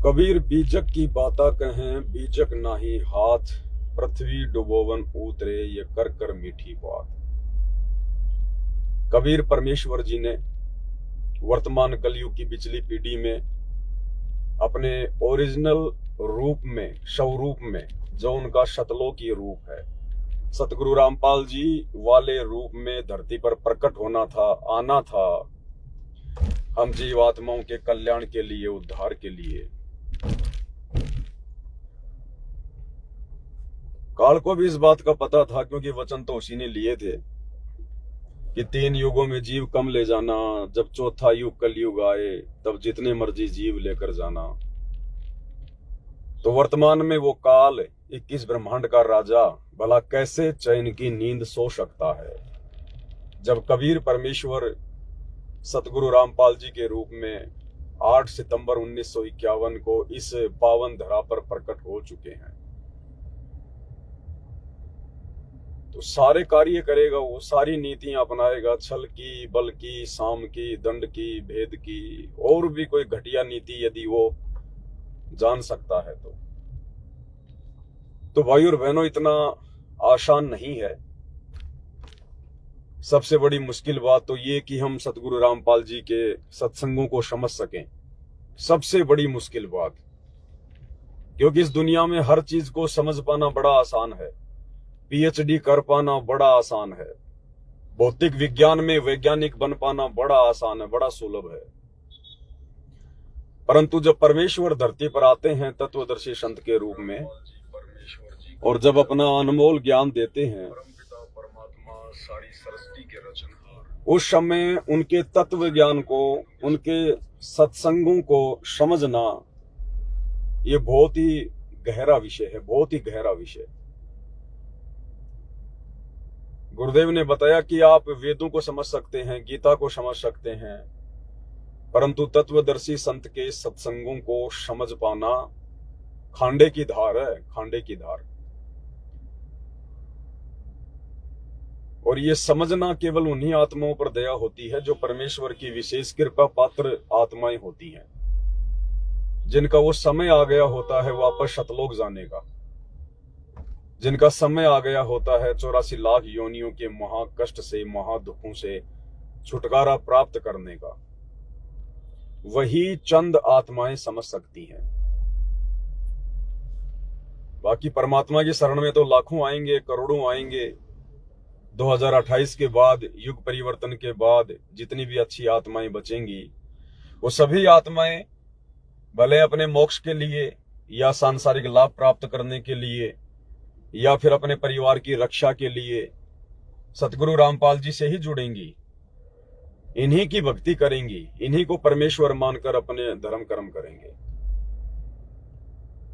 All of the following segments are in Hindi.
कबीर बीजक की बाता कहें बीजक नाही हाथ, पृथ्वी डुबोवन उतरे ये कर कर मीठी बात। कबीर परमेश्वर जी ने वर्तमान कलयुग की पिछली पीढ़ी में अपने ओरिजिनल रूप में, स्वरूप में, जो उनका शतलोकी रूप है, सतगुरु रामपाल जी वाले रूप में धरती पर प्रकट होना था, आना था, हम जीवात्माओं के कल्याण के लिए, उद्धार के लिए। काल को भी इस बात का पता था, क्योंकि वचन तो उसी ने लिए थे कि 3 युगों में जीव कम ले जाना, जब चौथा युग कलयुग आए तब जितने मर्जी जीव लेकर जाना। तो वर्तमान में वो काल 21 ब्रह्मांड का राजा भला कैसे चैन की नींद सो सकता है, जब कबीर परमेश्वर सतगुरु रामपाल जी के रूप में 8 सितंबर 1951 को इस पावन धरा पर प्रकट हो चुके हैं। तो सारे कार्य करेगा वो, सारी नीतियां अपनाएगा, छल की, बल की, साम की, दंड की, भेद की, और भी कोई घटिया नीति यदि वो जान सकता है तो भाई और बहनों, इतना आसान नहीं है। सबसे बड़ी मुश्किल बात तो ये कि हम सतगुरु रामपाल जी के सत्संगों को समझ सकें, सबसे बड़ी मुश्किल बात। क्योंकि इस दुनिया में हर चीज को समझ पाना बड़ा आसान है, पीएचडी कर पाना बड़ा आसान है, भौतिक विज्ञान में वैज्ञानिक बन पाना बड़ा आसान है, बड़ा सुलभ है। परंतु जब परमेश्वर धरती पर आते हैं तत्वदर्शी संत के रूप में, और जब अपना अनमोल ज्ञान देते हैं, उस समय उनके तत्व ज्ञान को, उनके सत्संगों को समझना ये बहुत ही गहरा विषय है, बहुत ही गहरा विषय। गुरुदेव ने बताया कि आप वेदों को समझ सकते हैं, गीता को समझ सकते हैं, परंतु तत्वदर्शी संत के सत्संगों को समझ पाना खांडे की धार है, खांडे की धार। और ये समझना केवल उन्हीं आत्माओं पर दया होती है जो परमेश्वर की विशेष कृपा पात्र आत्माएं होती हैं, जिनका वो समय आ गया होता है वापस शतलोक जाने का, जिनका समय आ गया होता है 84 लाख योनियों के महाकष्ट से, महादुखों से छुटकारा प्राप्त करने का, वही चंद आत्माएं समझ सकती हैं। बाकी परमात्मा की शरण में तो लाखों आएंगे, करोड़ों आएंगे। 2028 के बाद, युग परिवर्तन के बाद जितनी भी अच्छी आत्माएं बचेंगी, वो सभी आत्माएं भले अपने मोक्ष के लिए या सांसारिक लाभ प्राप्त करने के लिए या फिर अपने परिवार की रक्षा के लिए सतगुरु रामपाल जी से ही जुड़ेंगी, इन्हीं की भक्ति करेंगी, इन्हीं को परमेश्वर मानकर अपने धर्म कर्म करेंगे।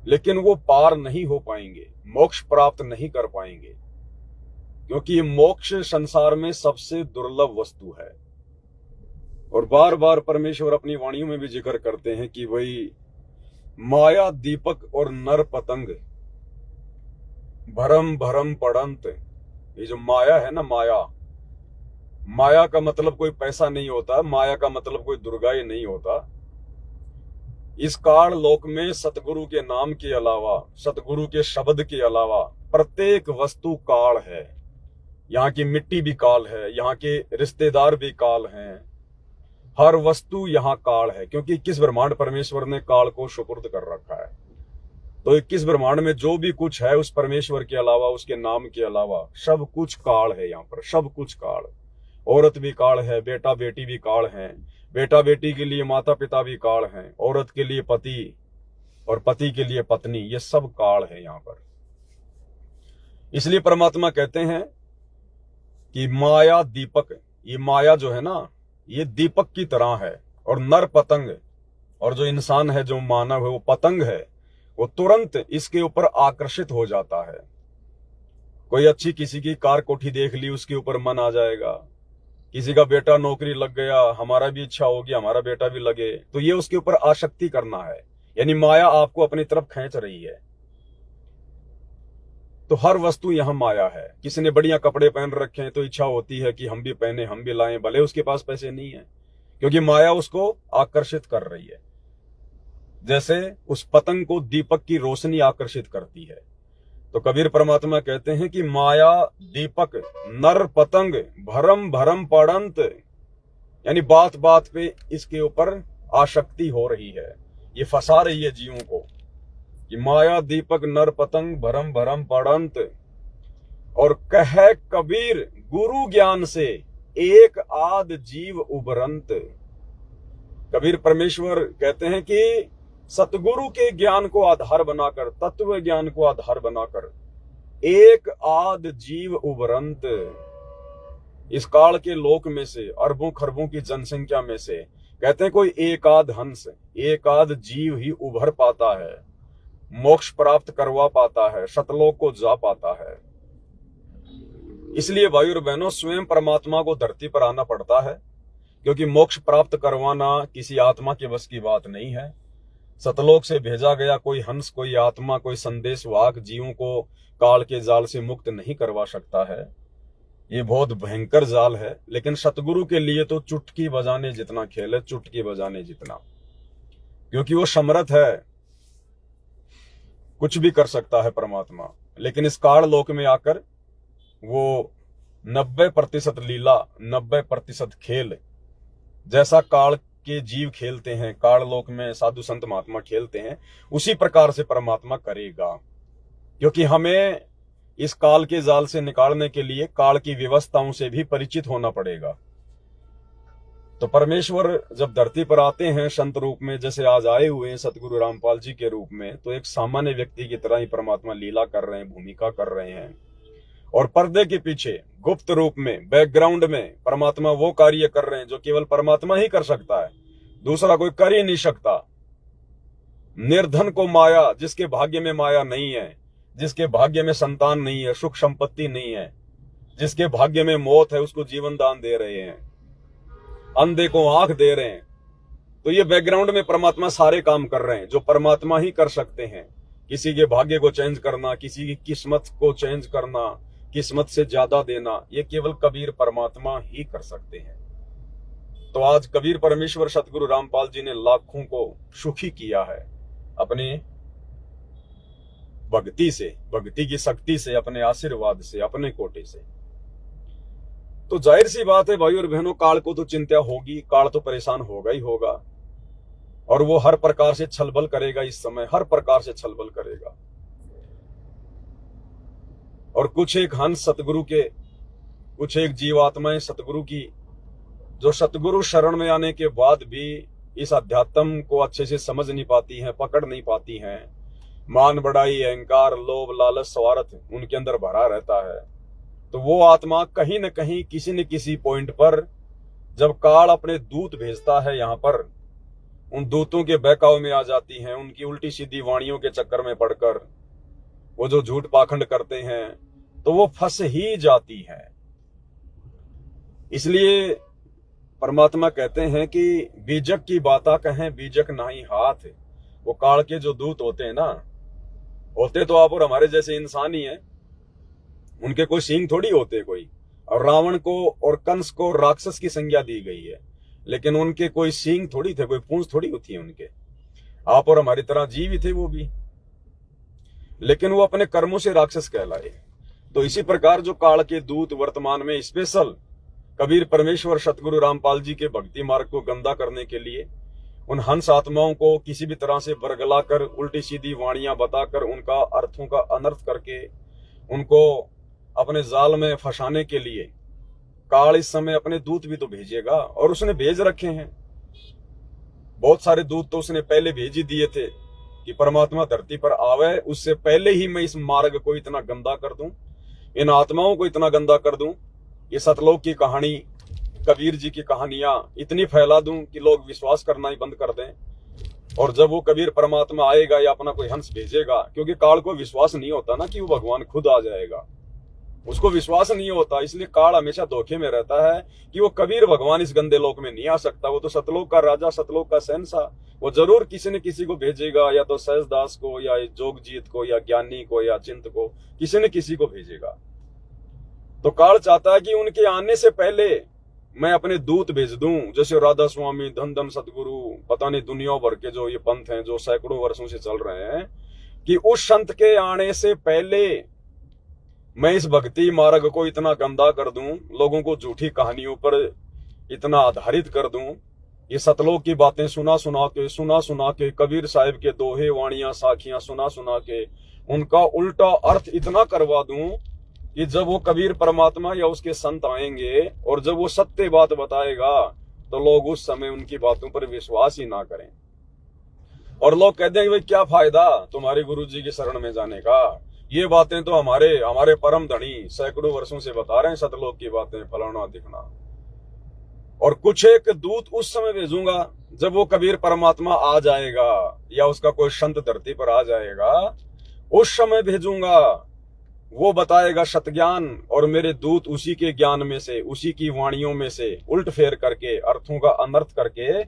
लेकिन वो पार नहीं हो पाएंगे, मोक्ष प्राप्त नहीं कर पाएंगे, क्योंकि मोक्ष संसार में सबसे दुर्लभ वस्तु है। और बार बार परमेश्वर अपनी वाणियों में भी जिक्र करते हैं कि वही माया दीपक और नर पतंग भरम भरम पड़ंत। ये जो माया है ना, माया का मतलब कोई पैसा नहीं होता, माया का मतलब कोई दुर्गाई नहीं होता। इस काल लोक में सतगुरु के नाम के अलावा, सतगुरु के शब्द के अलावा प्रत्येक वस्तु काल है। यहाँ की मिट्टी भी काल है, यहाँ के रिश्तेदार भी काल हैं, हर वस्तु यहाँ काल है, क्योंकि 21 ब्रह्मांड परमेश्वर ने काल को सुपुर्द कर रखा है। तो 21 ब्रह्मांड में जो भी कुछ है उस परमेश्वर के अलावा, उसके नाम के अलावा सब कुछ काल है। यहाँ पर सब कुछ काल, औरत भी काल है, बेटा बेटी भी काल हैं, बेटा बेटी के लिए माता पिता भी काल हैं, औरत के लिए पति और पति के लिए पत्नी, ये सब काल है यहाँ पर। इसलिए परमात्मा कहते हैं कि माया दीपक, ये माया जो है ना, ये दीपक की तरह है, और नर पतंग, और जो इंसान है, जो मानव है, वो पतंग है, वो तुरंत इसके ऊपर आकर्षित हो जाता है। कोई अच्छी किसी की कार कोठी देख ली, उसके ऊपर मन आ जाएगा। किसी का बेटा नौकरी लग गया, हमारा भी इच्छा होगी हमारा बेटा भी लगे, तो ये उसके ऊपर आसक्ति करना है, यानी माया आपको अपनी तरफ खींच रही है। तो हर वस्तु यहां माया है। किसी ने बढ़िया कपड़े पहन रखे हैं तो इच्छा होती है कि हम भी पहने, हम भी लाएं, भले उसके पास पैसे नहीं है, क्योंकि माया उसको आकर्षित कर रही है। जैसे उस पतंग को दीपक की रोशनी आकर्षित करती है। तो कबीर परमात्मा कहते हैं कि माया दीपक नर पतंग भरम भरम पड़ंत, यानी बात बात पे इसके ऊपर आसक्ति हो रही है, ये फंसा रही है जीवों को कि माया दीपक नर पतंग भरम भरम पड़ंत। और कह कबीर गुरु ज्ञान से एक आध जीव उभरंत। कबीर परमेश्वर कहते हैं कि सतगुरु के ज्ञान को आधार बनाकर, तत्व ज्ञान को आधार बनाकर एक आध जीव उभरंत, इस काल के लोक में से, अरबों खरबों की जनसंख्या में से कहते हैं कोई एक आध हंस, एक आध जीव ही उभर पाता है, मोक्ष प्राप्त करवा पाता है, सतलोक को जा पाता है। इसलिए भाई और बहनों, स्वयं परमात्मा को धरती पर आना पड़ता है, क्योंकि मोक्ष प्राप्त करवाना किसी आत्मा के बस की बात नहीं है। सतलोक से भेजा गया कोई हंस, कोई आत्मा, कोई संदेशवाहक जीवों को काल के जाल से मुक्त नहीं करवा सकता है। ये बहुत भयंकर जाल है, लेकिन सतगुरु के लिए तो चुटकी बजाने जितना खेल है, चुटकी बजाने जितना, क्योंकि वो समर्थ है, कुछ भी कर सकता है परमात्मा। लेकिन इस काल लोक में आकर वो 90% लीला, 90% खेल, जैसा काल के जीव खेलते हैं, काल लोक में साधु संत महात्मा खेलते हैं, उसी प्रकार से परमात्मा करेगा। क्योंकि हमें इस काल के जाल से निकालने के लिए काल की व्यवस्थाओं से भी परिचित होना पड़ेगा। तो परमेश्वर जब धरती पर आते हैं संत रूप में, जैसे आज आए हुए हैं सतगुरु रामपाल जी के रूप में, तो एक सामान्य व्यक्ति की तरह ही परमात्मा लीला कर रहे हैं, भूमिका कर रहे हैं। और पर्दे के पीछे गुप्त रूप में, बैकग्राउंड में परमात्मा वो कार्य कर रहे हैं जो केवल परमात्मा ही कर सकता है, दूसरा कोई कर ही नहीं सकता। निर्धन को माया, जिसके भाग्य में माया नहीं है, जिसके भाग्य में संतान नहीं है, सुख संपत्ति नहीं है, जिसके भाग्य में मौत है, उसको जीवन दान दे रहे हैं, अंधे को आंख दे रहे हैं। तो ये बैकग्राउंड में परमात्मा सारे काम कर रहे हैं जो परमात्मा ही कर सकते हैं। किसी के भाग्य को चेंज करना, किसी की किस्मत को चेंज करना, किस्मत से ज्यादा देना, ये केवल कबीर परमात्मा ही कर सकते हैं। तो आज कबीर परमेश्वर सतगुरु रामपाल जी ने लाखों को सुखी किया है अपने भक्ति से, भक्ति की शक्ति से, अपने आशीर्वाद से, अपने कोटे से। तो जाहिर सी बात है भाई और बहनों, काल को तो चिंता होगी, काल तो परेशान होगा ही होगा, और वो हर प्रकार से छलबल करेगा, इस समय हर प्रकार से छलबल करेगा। और कुछ एक हंस सतगुरु के, कुछ एक जीवात्माएं सतगुरु की, जो सतगुरु शरण में आने के बाद भी इस अध्यात्म को अच्छे से समझ नहीं पाती हैं, पकड़ नहीं पाती हैं। मान बढ़ाई, अहंकार, लोभ, लालच, स्वार्थ उनके अंदर भरा रहता है। तो वो आत्मा कहीं न कहीं, किसी न किसी पॉइंट पर, जब काल अपने दूत भेजता है यहाँ पर, उन दूतों के बहकाव में आ जाती हैं, उनकी उल्टी सीधी वाणियों के चक्कर में पड़कर वो जो झूठ पाखंड करते हैं, तो वो फंस ही जाती है। इसलिए परमात्मा कहते हैं कि बीजक की बाता कहें बीजक नहीं हाथ। वो काल के जो दूत होते हैं ना, होते तो आप और हमारे जैसे इंसान ही हैं, उनके कोई सींग थोड़ी होते कोई। और रावण को और कंस को राक्षस की संज्ञा दी गई है, लेकिन उनके कोई सींग थोड़ी थे, कोई पूंछ थोड़ी होती है उनके। आप और हमारी तरह जीव ही थे वो भी, लेकिन वो अपने कर्मों से राक्षस कहलाए। तो इसी प्रकार जो काल के दूत वर्तमान में स्पेशल कबीर परमेश्वर सतगुरु रामपाल जी के भक्ति मार्ग को गंदा करने के लिए उन हंस आत्माओं को किसी भी तरह से बरगलाकर, उल्टी सीधी वाणियां बताकर, उनका अर्थों का अनर्थ करके उनको अपने जाल में फंसाने के लिए काल इस समय अपने दूत भी तो भेजेगा, और उसने भेज रखे हैं। बहुत सारे दूत तो उसने पहले भेज ही दिए थे कि परमात्मा धरती पर आवे, उससे पहले ही मैं इस मार्ग को इतना गंदा कर दूं, इन आत्माओं को इतना गंदा कर दूं, ये सतलोक की कहानी, कबीर जी की कहानियां इतनी फैला दूं कि लोग विश्वास करना ही बंद कर दें। और जब वो कबीर परमात्मा आएगा या अपना कोई हंस भेजेगा, क्योंकि काल को विश्वास नहीं होता ना कि वो भगवान खुद आ जाएगा, उसको विश्वास नहीं होता। इसलिए काल हमेशा धोखे में रहता है कि वो कबीर भगवान इस गंदे लोक में नहीं आ सकता, वो तो सतलोक का राजा, सतलोक का शहंशाह, वो जरूर किसी न किसी को भेजेगा, या तो सहजदास को, या जोगजीत को, या ज्ञानी को, या चिंत को, किसी न किसी को भेजेगा। तो काल चाहता है कि उनके आने से पहले मैं अपने दूत भेज दूं, जैसे राधा स्वामी, धन धन सतगुरु, पता नहीं दुनिया भर के जो ये पंथ हैं जो सैकड़ों वर्षों से चल रहे हैं, कि उस संत के आने से पहले मैं इस भक्ति मार्ग को इतना गंदा कर दूं, लोगों को झूठी कहानियों पर इतना आधारित कर दूं, ये सतलोक की बातें सुना सुना के कबीर साहिब के दोहे वाणियां साखियां सुना सुना के उनका उल्टा अर्थ इतना करवा दूं कि जब वो कबीर परमात्मा या उसके संत आएंगे और जब वो सत्य बात बताएगा तो लोग उस समय उनकी बातों पर विश्वास ही ना करें, और लोग कहते हैं कि भाई क्या फायदा तुम्हारे गुरु जी की शरण में जाने का, ये बातें तो हमारे परम धनी सैकड़ों वर्षों से बता रहे हैं, सतलोक की बातें फलाना दिखना। और कुछ एक दूत उस समय भेजूंगा जब वो कबीर परमात्मा आ जाएगा या उसका कोई संत धरती पर आ जाएगा, उस समय भेजूंगा, वो बताएगा सतज्ञान, और मेरे दूत उसी के ज्ञान में से, उसी की वाणियों में से उल्ट फेर करके, अर्थों का अनर्थ करके,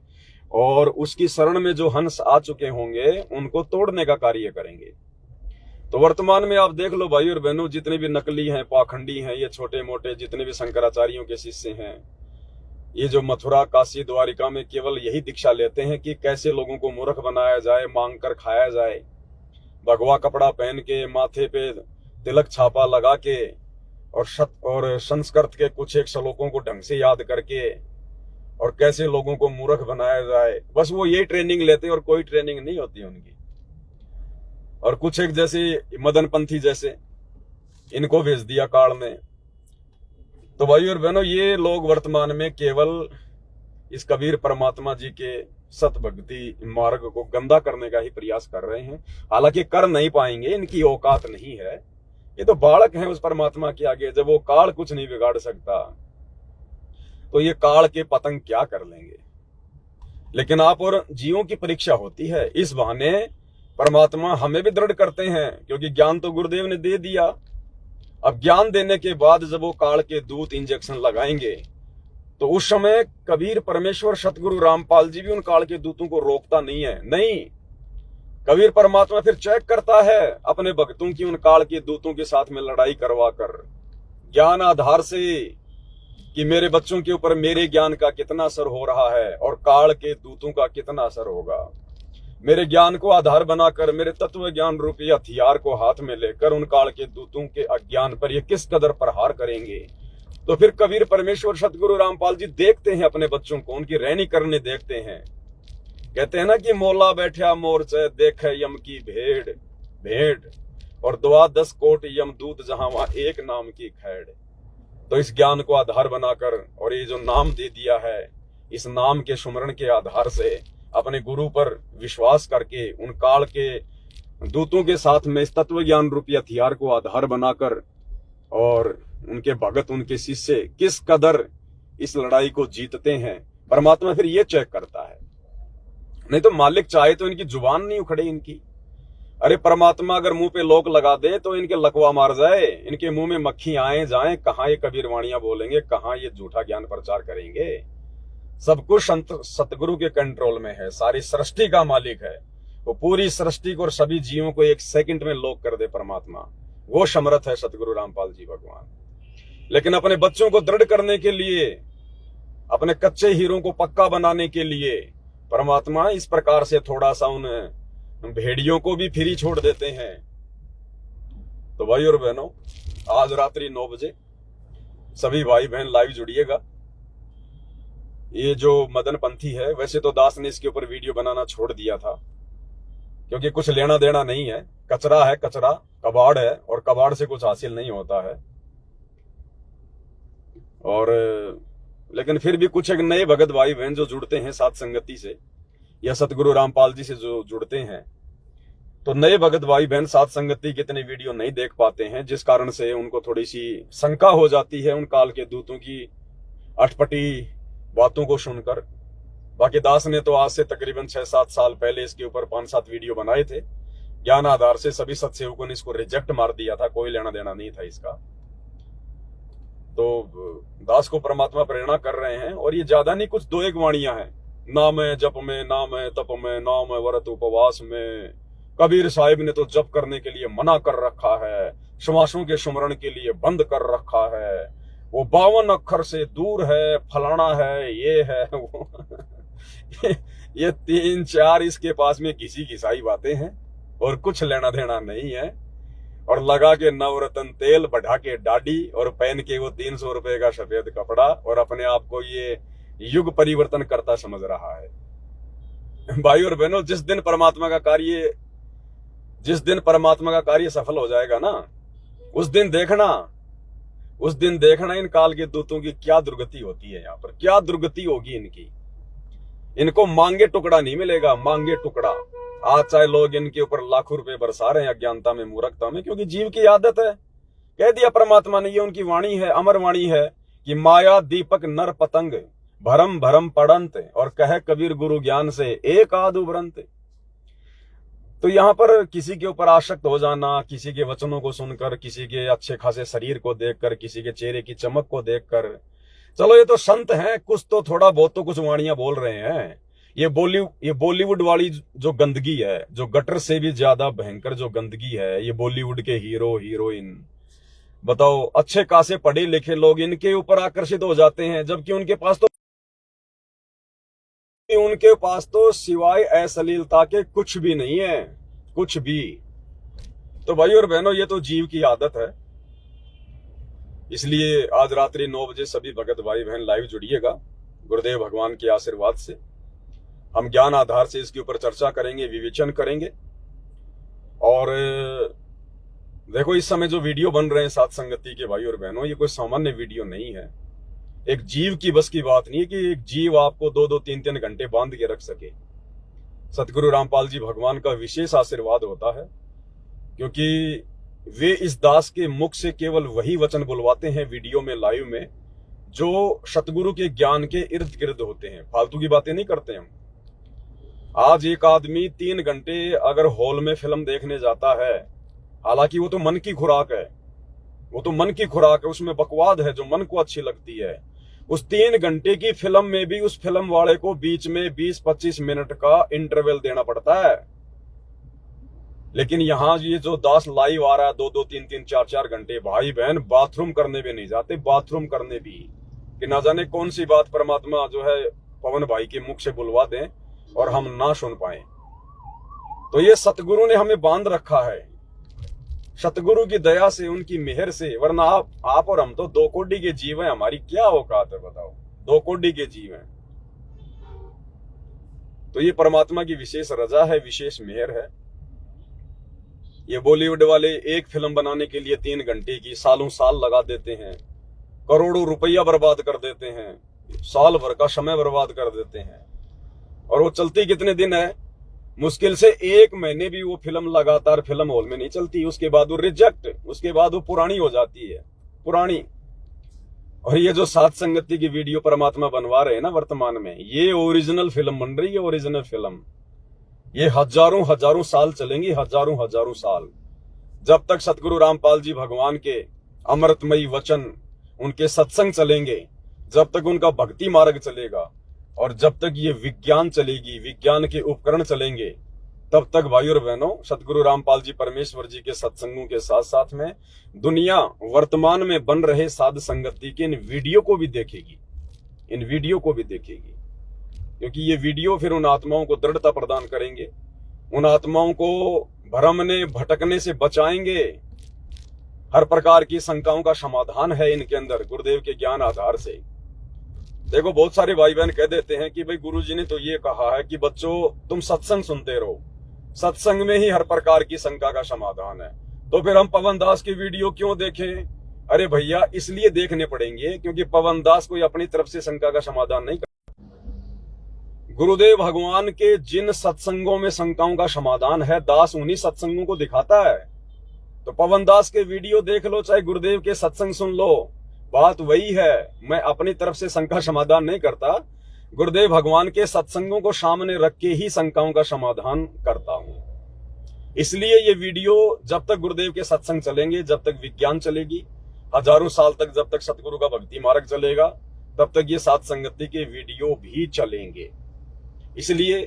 और उसकी शरण में जो हंस आ चुके होंगे उनको तोड़ने का कार्य करेंगे। तो वर्तमान में आप देख लो भाई और बहनों, जितने भी नकली हैं, पाखंडी हैं, ये छोटे मोटे जितने भी शंकराचार्यों के शिष्य हैं, ये जो मथुरा काशी द्वारिका में केवल यही दीक्षा लेते हैं कि कैसे लोगों को मूर्ख बनाया जाए, मांग कर खाया जाए, भगवा कपड़ा पहन के, माथे पे तिलक छापा लगा के, और संस्कृत के कुछ एक श्लोकों को ढंग से याद करके, और कैसे लोगों को मूर्ख बनाया जाए, बस वो यही ट्रेनिंग लेते हैं और कोई ट्रेनिंग नहीं होती उनकी। और कुछ एक जैसे मदन पंथी जैसे इनको भेज दिया काल ने। तो भाई और बहनों, ये लोग वर्तमान में केवल इस कबीर परमात्मा जी के सत भक्ति मार्ग को गंदा करने का ही प्रयास कर रहे हैं, हालांकि कर नहीं पाएंगे, इनकी औकात नहीं है, ये तो बालक हैं उस परमात्मा के आगे। जब वो काल कुछ नहीं बिगाड़ सकता तो ये काल के पतंग क्या कर लेंगे। लेकिन आप और जीवों की परीक्षा होती है, इस बहाने परमात्मा हमें भी दृढ़ करते हैं, क्योंकि ज्ञान तो गुरुदेव ने दे दिया। अब ज्ञान देने के बाद जब वो काल के दूत इंजेक्शन लगाएंगे तो उस समय कबीर परमेश्वर सतगुरु रामपाल जी भी उन काल के दूतों को रोकता नहीं है। नहीं, कबीर परमात्मा फिर चेक करता है अपने भक्तों की उन काल के दूतों के साथ में लड़ाई करवा कर, ज्ञान आधार से, कि मेरे बच्चों के ऊपर मेरे ज्ञान का कितना असर हो रहा है और काल के दूतों का कितना असर होगा। मेरे ज्ञान को आधार बनाकर, मेरे तत्व ज्ञान रूपी हथियार को हाथ में लेकर उन काल के दूतों के अज्ञान पर ये किस कदर प्रहार करेंगे। तो फिर कबीर परमेश्वर सतगुरु रामपाल जी देखते हैं अपने बच्चों को, उनकी रहनी करने देखते हैं। कहते हैं ना कि मोला बैठा मोर्चे देखे यम की भेड़ और दुआ 10 कोट यम दूत जहां वहां एक नाम की खैड़। तो इस ज्ञान को आधार बनाकर और ये जो नाम दे दिया है, इस नाम के सुमरण के आधार से अपने गुरु पर विश्वास करके उन काल के दूतों के साथ में इस तत्व ज्ञान रूपी हथियार को आधार बनाकर और उनके भगत, उनके शिष्य किस कदर इस लड़ाई को जीतते हैं, परमात्मा फिर ये चेक करता है। नहीं तो मालिक चाहे तो इनकी जुबान नहीं उखड़े इनकी। अरे परमात्मा अगर मुंह पे लोक लगा दे तो इनके लकवा मार जाए, इनके मुंह में मक्खी आए जाए, कहां ये कबीर वाणियां बोलेंगे, कहां ये झूठा ज्ञान प्रचार करेंगे। सब कुछ सतगुरु के कंट्रोल में है, सारी सृष्टि का मालिक है वो, पूरी सृष्टि को और सभी जीवों को एक सेकंड में लोक कर दे परमात्मा, वो समर्थ है सतगुरु रामपाल जी भगवान। लेकिन अपने बच्चों को दृढ़ करने के लिए, अपने कच्चे हीरों को पक्का बनाने के लिए परमात्मा इस प्रकार से थोड़ा सा उन भेड़ियों को भी फ्री छोड़ देते हैं। तो भाई और बहनों, आज रात्रि 9 बजे सभी भाई बहन लाइव जुड़िएगा। ये जो मदन पंथी है, वैसे तो दास ने इसके ऊपर वीडियो बनाना छोड़ दिया था, क्योंकि कुछ लेना देना नहीं है, कचरा है, कचरा कबाड़ है, और कबाड़ से कुछ हासिल नहीं होता है। और लेकिन फिर भी कुछ एक नए भगत भाई बहन जो जुड़ते हैं साथ संगति से या सतगुरु रामपाल जी से जो जुड़ते हैं, तो नए भगत भाई बहन साथ संगति के इतने वीडियो नहीं देख पाते हैं, जिस कारण से उनको थोड़ी सी शंका हो जाती है उन काल के दूतों की अटपटी बातों को सुनकर। बाकी दास ने तो आज से तकरीबन 6-7 साल पहले इसके ऊपर 5-7 वीडियो बनाए थे, ज्ञान आधार से सभी सत्सेवकों ने इसको रिजेक्ट मार दिया था, कोई लेना देना नहीं था इसका। तो दास को परमात्मा प्रेरणा कर रहे हैं, और ये ज्यादा नहीं, कुछ 2-1 वाणियां हैं, नाम है जप में, नाम है तप में, नाम है व्रत उपवास में। कबीर साहिब ने तो जप करने के लिए मना कर रखा है, श्वासों के सुमरण के लिए बंद कर रखा है, वो 52 अक्षर से दूर है, फलाना है, ये है वो ये 3-4 इसके पास में घिसी घिसाई बातें हैं और कुछ लेना देना नहीं है। और लगा के नवरत्न तेल, बढ़ा के दाढ़ी और पहन के वो 300 रुपए का सफेद कपड़ा और अपने आप को ये युग परिवर्तन करता समझ रहा है। भाई और बहनों, जिस दिन परमात्मा का कार्य सफल हो जाएगा ना, उस दिन देखना इन काल के दूतों की क्या दुर्गति होती है। यहाँ पर क्या दुर्गति होगी इनकी। इनको मांगे टुकड़ा नहीं मिलेगा, मांगे टुकड़ा। आज चाहे लोग इनके ऊपर लाखों रुपए बरसा रहे हैं अज्ञानता में, मूर्खता में, क्योंकि जीव की आदत है। कह दिया परमात्मा ने, ये उनकी वाणी है, अमर वाणी है कि माया दीपक नर पतंग भरम भरम पड़ंत, और कहे कबीर गुरु ज्ञान से एक आध उभरंत। तो यहां पर किसी के ऊपर आसक्त हो जाना, किसी के वचनों को सुनकर, किसी के अच्छे खासे शरीर को देखकर, किसी के चेहरे की चमक को देखकर, चलो ये तो संत हैं, कुछ तो थोड़ा बहुत तो कुछ वाणियां बोल रहे हैं। ये बॉलीवुड वाली जो गंदगी है, जो गटर से भी ज्यादा भयंकर जो गंदगी है, ये बॉलीवुड के हीरो हीरोइन, बताओ अच्छे खासे पढ़े लिखे लोग इनके ऊपर आकर्षित हो जाते हैं, जबकि उनके पास तो सिवाय अश्लीलता के कुछ भी नहीं है, कुछ भी। तो भाई और बहनों, ये तो जीव की आदत है। इसलिए आज रात्रि 9 बजे सभी भगत भाई बहन लाइव जुड़िएगा। गुरुदेव भगवान के आशीर्वाद से हम ज्ञान आधार से इसके ऊपर चर्चा करेंगे, विवेचन करेंगे। और देखो, इस समय जो वीडियो बन रहे हैं साथ संगति के भाई और बहनों, ये कोई सामान्य वीडियो नहीं है। एक जीव की बस की बात नहीं है कि एक जीव आपको 2-2, 3-3 घंटे बांध के रख सके। सतगुरु रामपाल जी भगवान का विशेष आशीर्वाद होता है, क्योंकि वे इस दास के मुख से केवल वही वचन बुलवाते हैं वीडियो में, लाइव में, जो सतगुरु के ज्ञान के इर्द गिर्द होते हैं। फालतू की बातें नहीं करते हम। आज एक आदमी 3 घंटे अगर हॉल में फिल्म देखने जाता है, हालांकि वो तो मन की खुराक है, उसमें बकवाद है जो मन को अच्छी लगती है। उस 3 घंटे की फिल्म में भी उस फिल्म वाले को बीच में 20-25 मिनट का इंटरवल देना पड़ता है। लेकिन यहां ये जो दास लाइव आ रहा है 2-2, 3-3, 4-4 घंटे, भाई बहन बाथरूम करने भी नहीं जाते, बाथरूम करने भी, कि ना जाने कौन सी बात परमात्मा जो है पवन भाई के मुख से बुलवा दें और हम ना सुन पाए। तो ये सतगुरु ने हमें बांध रखा है, सतगुरु की दया से, उनकी मेहर से। वरना आप और हम तो 2 कोड़ी के जीव हैं, हमारी क्या औकात है बताओ, 2 कोड़ी के जीव हैं। तो ये परमात्मा की विशेष रजा है, विशेष मेहर है। ये बॉलीवुड वाले एक फिल्म बनाने के लिए 3 घंटे की सालों साल लगा देते हैं, करोड़ों रुपया बर्बाद कर देते हैं, साल भर का समय बर्बाद कर देते हैं। और वो चलती कितने दिन है? मुश्किल से 1 महीने भी वो फिल्म लगातार फिल्म हॉल में नहीं चलती। उसके बाद वो रिजेक्ट, उसके बाद वो पुरानी हो जाती है, पुरानी। और ये जो साथ संगति की वीडियो परमात्मा बनवा रहे हैं ना वर्तमान में, ये ओरिजिनल फिल्म बन रही है, ओरिजिनल फिल्म। ये हजारों साल चलेंगी, हजारों साल, जब तक सतगुरु रामपाल जी भगवान के अमृतमयी वचन, उनके सत्संग चलेंगे, जब तक उनका भक्ति मार्ग चलेगा, और जब तक ये विज्ञान चलेगी, विज्ञान के उपकरण चलेंगे, तब तक भाई और बहनों सतगुरु रामपाल जी परमेश्वर जी के सत्संगों के साथ साथ में दुनिया वर्तमान में बन रहे साध संगति के इन वीडियो को भी देखेगी, क्योंकि ये वीडियो फिर उन आत्माओं को दृढ़ता प्रदान करेंगे, उन आत्माओं को भ्रमने भटकने से बचाएंगे। हर प्रकार की शंकाओं का समाधान है इनके अंदर गुरुदेव के ज्ञान आधार से। देखो, बहुत सारे भाई बहन कह देते हैं कि भाई गुरुजी ने तो ये कहा है कि बच्चों तुम सत्संग सुनते रहो, सत्संग में ही हर प्रकार की शंका का समाधान है, तो फिर हम पवन दास की वीडियो क्यों देखें? अरे भैया, इसलिए देखने पड़ेंगे क्योंकि पवन दास कोई अपनी तरफ से शंका का समाधान नहीं करता। गुरुदेव भगवान के जिन सत्संगों में शंकाओं का समाधान है, दास उन्हीं सत्संगों को दिखाता है। तो पवन दास के वीडियो देख लो, चाहे गुरुदेव के सत्संग सुन लो, बात वही है। मैं अपनी तरफ से शंका समाधान नहीं करता, गुरुदेव भगवान के सत्संगों को सामने रख के ही शंकाओं का समाधान करता हूं। इसलिए ये वीडियो जब तक गुरुदेव के सत्संग चलेंगे, जब तक विज्ञान चलेगी, हजारों साल तक जब तक सतगुरु का भक्ति मार्ग चलेगा, तब तक ये साध संगति के वीडियो भी चलेंगे। इसलिए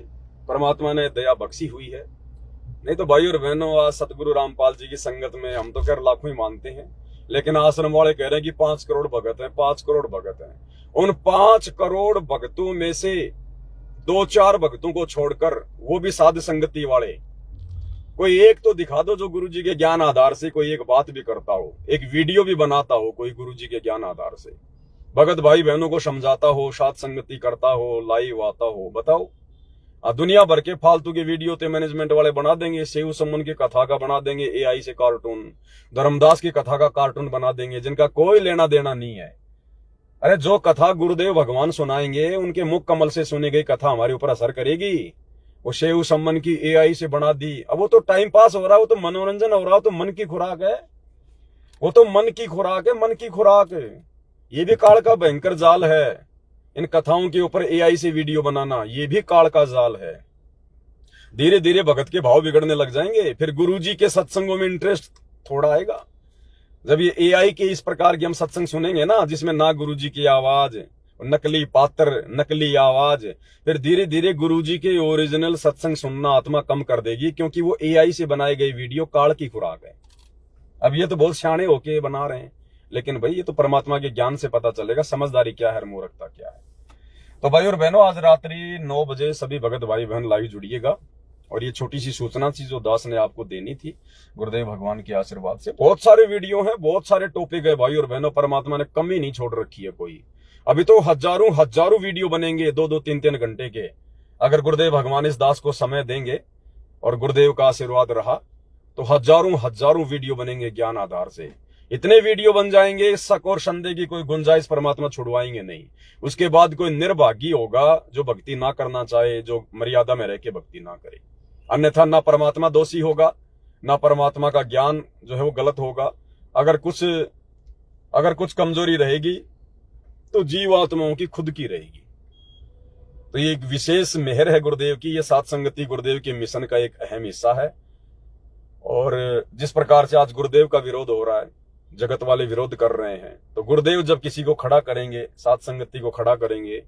परमात्मा ने दया बख्शी हुई है। नहीं तो भाई और बहनों, आज सतगुरु रामपाल जी की संगत में हम तो खैर लाखों ही मानते हैं, लेकिन आश्रम वाले कह रहे हैं कि 5 करोड़ भगत हैं, 5 करोड़ भगत हैं। उन 5 करोड़ भगतों में से 2-4 भगतों को छोड़कर, वो भी साध संगति वाले, कोई एक तो दिखा दो जो गुरुजी के ज्ञान आधार से कोई एक बात भी करता हो, एक वीडियो भी बनाता हो कोई गुरुजी के ज्ञान आधार से, भगत भाई बहनों को समझाता हो, साध संगति करता हो, लाइव आता हो। बताओ, दुनिया भर के फालतू के वीडियो तो मैनेजमेंट वाले बना देंगे, सेव समन की कथा का बना देंगे, एआई से कार्टून, धर्मदास की कथा का कार्टून बना देंगे, जिनका कोई लेना देना नहीं है। अरे जो कथा गुरुदेव भगवान सुनाएंगे, उनके मुख कमल से सुनी गई कथा हमारे ऊपर असर करेगी। वो शेव सम्मन की एआई से बना दी, अब वो तो टाइम पास हो रहा है, वो तो मनोरंजन हो रहा है, तो मन की खुराक है, वो तो मन की खुराक है, मन की खुराक। ये भी काल का भयंकर जाल है। इन कथाओं के ऊपर एआई से वीडियो बनाना, ये भी काल का जाल है। धीरे धीरे भगत के भाव बिगड़ने लग जाएंगे, फिर गुरुजी के सत्संगों में इंटरेस्ट थोड़ा आएगा। जब ये एआई के इस प्रकार के हम सत्संग सुनेंगे ना, जिसमें ना गुरुजी की आवाज, नकली पात्र, नकली आवाज, फिर धीरे धीरे गुरुजी के ओरिजिनल सत्संग सुनना आत्मा कम कर देगी, क्योंकि वो एआई से बनाई गई वीडियो काल की खुराक है। अब ये तो बहुत सियाने होके बना रहे हैं, लेकिन भाई ये तो परमात्मा के ज्ञान से पता चलेगा समझदारी क्या है, मूर्खता क्या है। तो भाई और बहनों, आज रात्रि 9 बजे सभी भगत भाई बहन लाइव जुड़िएगा। और ये छोटी सी सूचना थी जो दास ने आपको देनी थी, गुरुदेव भगवान के आशीर्वाद से। बहुत सारे वीडियो हैं, बहुत सारे टॉपिक है भाई और बहनों, परमात्मा ने कमी नहीं छोड़ रखी है कोई। अभी तो हजारों वीडियो बनेंगे 2-2, 3-3 घंटे के, अगर गुरुदेव भगवान इस दास को समय देंगे और गुरुदेव का आशीर्वाद रहा तो हजारों वीडियो बनेंगे ज्ञान आधार से। इतने वीडियो बन जाएंगे, शक और संदेह की कोई गुंजाइश परमात्मा छुड़वाएंगे नहीं। उसके बाद कोई निर्भागी होगा जो भक्ति ना करना चाहे, जो मर्यादा में रह के भक्ति ना करे। अन्यथा ना परमात्मा दोषी होगा, ना परमात्मा का ज्ञान जो है वो गलत होगा। अगर कुछ कमजोरी रहेगी तो जीवात्माओं की खुद की रहेगी। तो ये एक विशेष मेहर है गुरुदेव की, ये साथ संगति गुरुदेव के मिशन का एक अहम हिस्सा है। और जिस प्रकार से आज गुरुदेव का विरोध हो रहा है, जगत वाले विरोध कर रहे हैं, तो गुरुदेव जब किसी को खड़ा करेंगे, साथ संगति को खड़ा करेंगे,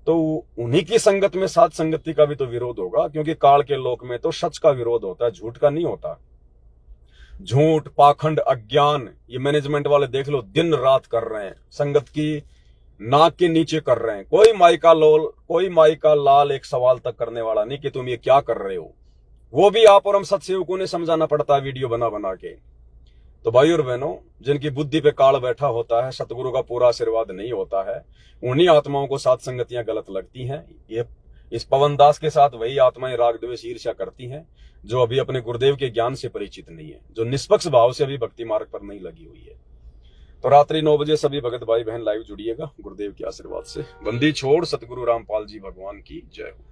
तो उन्हीं की संगत में साथ संगति का भी तो विरोध होगा। क्योंकि काल के लोक में तो सच का विरोध होता है, झूठ का नहीं होता। झूठ, पाखंड, अज्ञान, ये मैनेजमेंट वाले देख लो दिन रात कर रहे हैं, संगत की नाक के नीचे कर रहे हैं। कोई माई का लाल एक सवाल तक करने वाला नहीं कि तुम ये क्या कर रहे हो। वो भी आप और हम सत्सेवकों ने समझाना पड़ता है वीडियो बना बना के। तो भाई और बहनों, जिनकी बुद्धि पे काल बैठा होता है, सतगुरु का पूरा आशीर्वाद नहीं होता है, उन्हीं आत्माओं को साथ संगतियां गलत लगती हैं। ये इस पवन दास के साथ वही आत्माएं राग द्वेष ईर्ष्या करती हैं जो अभी अपने गुरुदेव के ज्ञान से परिचित नहीं है, जो निष्पक्ष भाव से अभी भक्ति मार्ग पर नहीं लगी हुई है। तो रात्रि 9 बजे सभी भगत भाई बहन लाइव जुड़िएगा गुरुदेव के आशीर्वाद से। बंदी छोड़ सतगुरु रामपाल जी भगवान की जय हो।